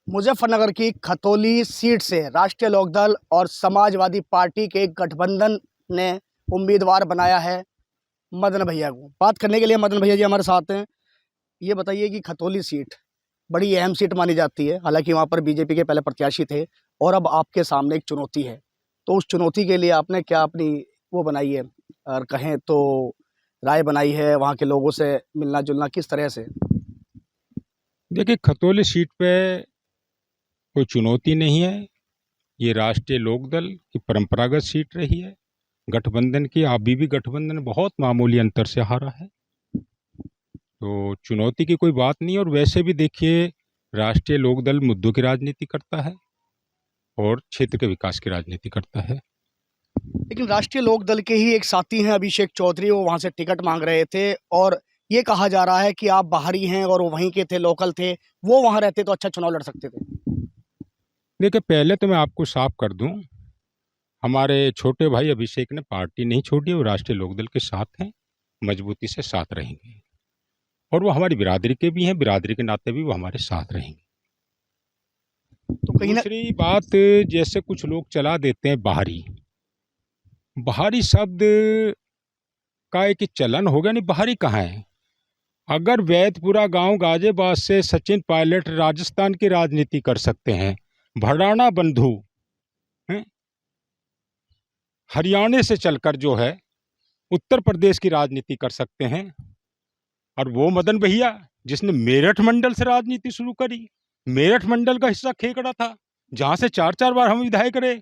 मुजफ्फरनगर की खतौली सीट से राष्ट्रीय लोकदल और समाजवादी पार्टी के गठबंधन ने उम्मीदवार बनाया है मदन भैया को। बात करने के लिए मदन भैया जी हमारे साथ हैं। ये बताइए कि खतौली सीट बड़ी अहम सीट मानी जाती है, हालांकि वहाँ पर बीजेपी के पहले प्रत्याशी थे और अब आपके सामने एक चुनौती है। तो उस चुनौती के लिए आपने क्या अपनी वो बनाई है, और कहें तो राय बनाई है, वहाँ के लोगों से मिलना जुलना किस तरह से? देखिए, खतौली सीट पे कोई चुनौती नहीं है। ये राष्ट्रीय लोकदल की परंपरागत सीट रही है। गठबंधन की अभी भी गठबंधन बहुत मामूली अंतर से हारा है, तो चुनौती की कोई बात नहीं। और वैसे भी देखिए, राष्ट्रीय लोकदल मुद्दों की राजनीति करता है और क्षेत्र के विकास की राजनीति करता है। लेकिन राष्ट्रीय लोकदल के ही एक साथी हैं अभिषेक चौधरी, वो वहाँ से टिकट मांग रहे थे और ये कहा जा रहा है कि आप बाहरी हैं और वो वहीं के थे, लोकल थे, वो वहाँ रहते तो अच्छा चुनाव लड़ सकते थे। देखिए, पहले तो मैं आपको साफ कर दूं, हमारे छोटे भाई अभिषेक ने पार्टी नहीं छोड़ी, वो राष्ट्रीय लोकदल के साथ हैं, मजबूती से साथ रहेंगे। और वो हमारी बिरादरी के भी हैं, बिरादरी के नाते भी वो हमारे साथ रहेंगे। तो कहीं ना दूसरी बात, जैसे कुछ लोग चला देते हैं बाहरी, बाहरी शब्द का एक चलन हो गया। नहीं, बाहरी कहाँ है? अगर वैदपुरा गांव गाजियाबाद से सचिन पायलट राजस्थान की राजनीति कर सकते हैं, भड़ाना बंधु हैं, हरियाणा से चलकर जो है उत्तर प्रदेश की राजनीति कर सकते हैं, और वो मदन भैया जिसने मेरठ मंडल से राजनीति शुरू करी, मेरठ मंडल का हिस्सा खेकड़ा था, जहां से 4-4 बार हम विधायक रहे,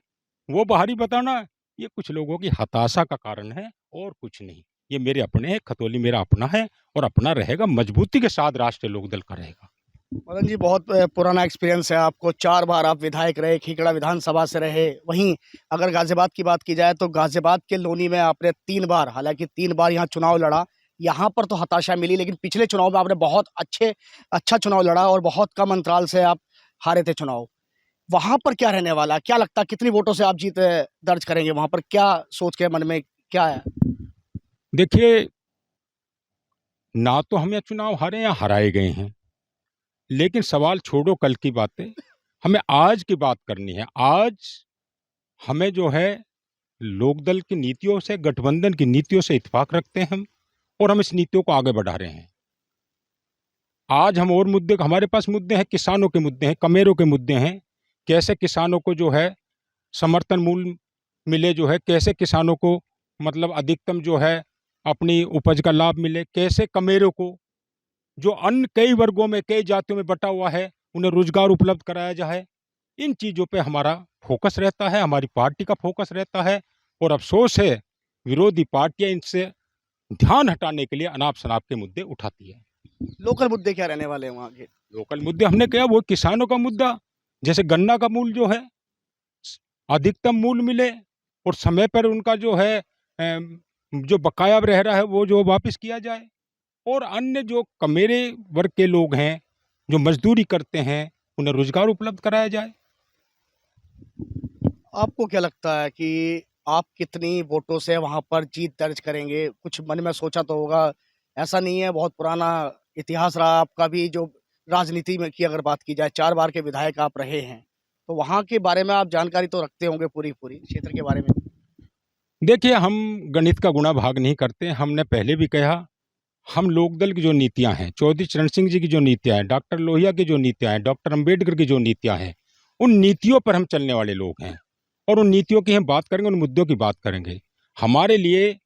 वो बाहरी बताना, ये कुछ लोगों की हताशा का कारण है और कुछ नहीं। ये मेरे अपने हैं, खतौली मेरा अपना है और अपना रहेगा, मजबूती के साथ राष्ट्रीय लोकदल का रहेगा। मदन जी, बहुत पुराना एक्सपीरियंस है आपको, 4 बार आप विधायक रहे, खीकड़ा विधानसभा से रहे। वहीं अगर गाजियाबाद की बात की जाए तो गाजियाबाद के लोनी में आपने 3 बार, हालांकि 3 बार यहाँ चुनाव लड़ा, यहाँ पर तो हताशा मिली, लेकिन पिछले चुनाव में आपने बहुत अच्छा चुनाव लड़ा और बहुत कम अंतराल से आप हारे थे चुनाव। वहां पर क्या रहने वाला, क्या लगता है कितनी वोटों से आप जीत दर्ज करेंगे? वहां पर क्या सोच के मन में क्या है? देखिए, ना तो हम ये चुनाव हारे या हराए गए हैं, लेकिन सवाल छोड़ो कल की बातें, हमें आज की बात करनी है। आज हमें जो है लोकदल की नीतियों से, गठबंधन की नीतियों से इत्तेफाक रखते हैं हम, और हम इस नीतियों को आगे बढ़ा रहे हैं। आज हम और मुद्दे, हमारे पास मुद्दे हैं, किसानों के मुद्दे हैं, कमेरों के मुद्दे हैं, कैसे किसानों को जो है समर्थन मूल्य मिले, जो है कैसे किसानों को मतलब अधिकतम जो है अपनी उपज का लाभ मिले, कैसे कमेरों को जो अन्य कई वर्गों में, कई जातियों में बटा हुआ है, उन्हें रोजगार उपलब्ध कराया जाए। इन चीज़ों पे हमारा फोकस रहता है, हमारी पार्टी का फोकस रहता है। और अफसोस है, विरोधी पार्टियां इनसे ध्यान हटाने के लिए अनाप शनाप के मुद्दे उठाती है। लोकल मुद्दे क्या रहने वाले हैं वहाँ के? लोकल मुद्दे हमने कहा, वो किसानों का मुद्दा, जैसे गन्ना का मूल्य जो है अधिकतम मूल्य मिले और समय पर उनका जो है जो बकाया रह रहा है वो जो वापस किया जाए। और अन्य जो कमेरे वर्ग के लोग हैं, जो मजदूरी करते हैं, उन्हें रोजगार उपलब्ध कराया जाए। आपको क्या लगता है कि आप कितनी वोटों से वहां पर जीत दर्ज करेंगे? कुछ मन में सोचा तो होगा, ऐसा नहीं है? बहुत पुराना इतिहास रहा आपका भी, जो राजनीति में की अगर बात की जाए, 4 बार के विधायक आप रहे हैं, तो वहां के बारे में आप जानकारी तो रखते होंगे, पूरी पूरी क्षेत्र के बारे में। देखिए, हम गणित का गुणा भाग नहीं करते। हमने पहले भी कहा, हम लोकदल की जो नीतियां हैं, चौधरी चरण सिंह जी की जो नीतियां हैं, डॉक्टर लोहिया की जो नीतियां हैं, डॉक्टर अंबेडकर की जो नीतियां हैं, उन नीतियों पर हम चलने वाले लोग हैं और उन नीतियों की हम बात करेंगे, उन मुद्दों की बात करेंगे। हमारे लिए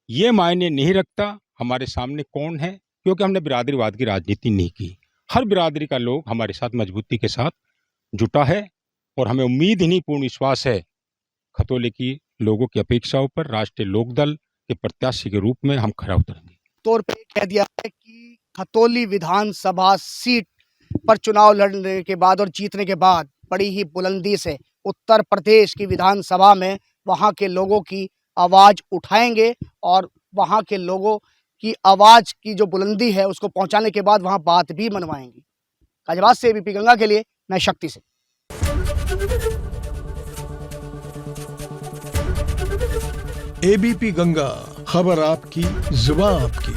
ये मायने नहीं रखता हमारे सामने कौन है, क्योंकि हमने बिरादरीवाद की राजनीति नहीं की। हर बिरादरी का लोग हमारे साथ मजबूती के साथ जुटा है और हमें उम्मीद ही नहीं, पूर्ण विश्वास है, खतौली की लोगों की अपेक्षाओं पर राष्ट्रीय लोकदल के प्रत्याशी के रूप में हम खरा उतरेंगे। तौर पे कह दिया है कि खतौली विधानसभा सीट पर चुनाव लड़ने के बाद और जीतने के बाद बड़ी ही बुलंदी से उत्तर प्रदेश की विधानसभा में वहां के लोगों की आवाज उठाएंगे और वहां के लोगों की आवाज की जो बुलंदी है उसको पहुंचाने के बाद वहां बात भी मनवाएंगी। गाजियाबाद से एबीपी गंगा के लिए मैं शक्ति से। एबीपी गंगा, खबर आपकी, जुबान आपकी।